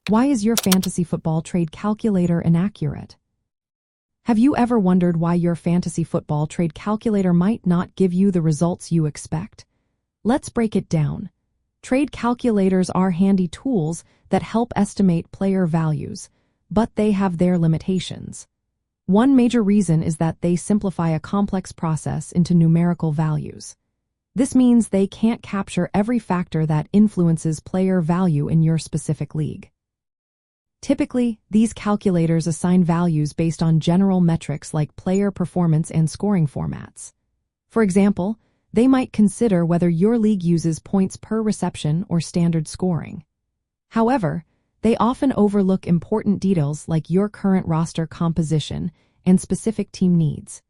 Why is your fantasy football trade calculator inaccurate? Have you ever wondered why your fantasy football trade calculator might not give you the results you expect? Let's break it down. Trade calculators are handy tools that help estimate player values, but they have their limitations. One major reason is that they simplify a complex process into numerical values. This means they can't capture every factor that influences player value in your specific league. Typically, these calculators assign values based on general metrics like player performance and scoring formats. For example, they might consider whether your league uses points per reception or standard scoring. However, they often overlook important details like your current roster composition and specific team needs.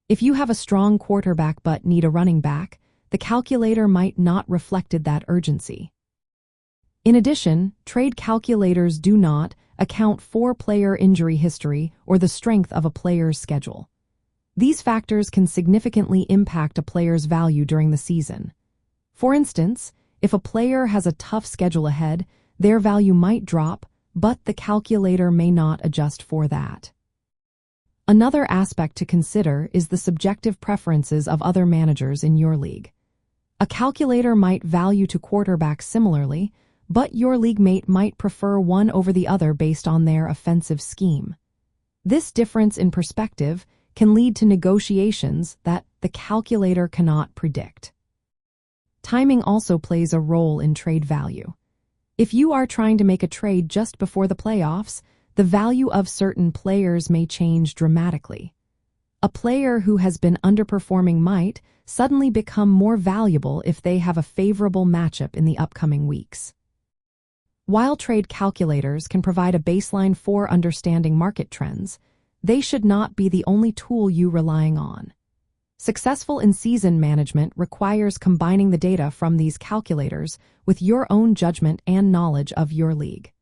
If you have a strong quarterback but need a running back, the calculator might not reflect that urgency. In addition, trade calculators do not account for player injury history or the strength of a player's schedule. These factors can significantly impact a player's value during the season. For instance, if a player has a tough schedule ahead, their value might drop, but the calculator may not adjust for that. Another aspect to consider is the subjective preferences of other managers in your league. A calculator might value two quarterbacks similarly, but your league mate might prefer one over the other based on their offensive scheme. This difference in perspective can lead to negotiations that the calculator cannot predict. Timing also plays a role in trade value. If you are trying to make a trade just before the playoffs, the value of certain players may change dramatically. A player who has been underperforming might suddenly become more valuable if they have a favorable matchup in the upcoming weeks. While trade calculators can provide a baseline for understanding market trends, they should not be the only tool you relying on. Successful in-season management requires combining the data from these calculators with your own judgment and knowledge of your league.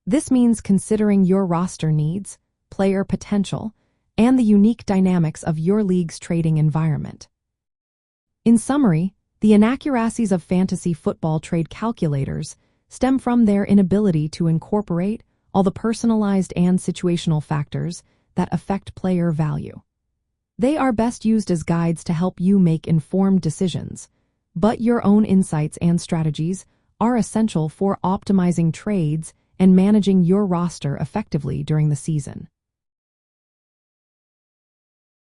This means considering your roster needs, player potential, and the unique dynamics of your league's trading environment. In summary, the inaccuracies of fantasy football trade calculators stem from their inability to incorporate all the personalized and situational factors that affect player value. They are best used as guides to help you make informed decisions, but your own insights and strategies are essential for optimizing trades and managing your roster effectively during the season.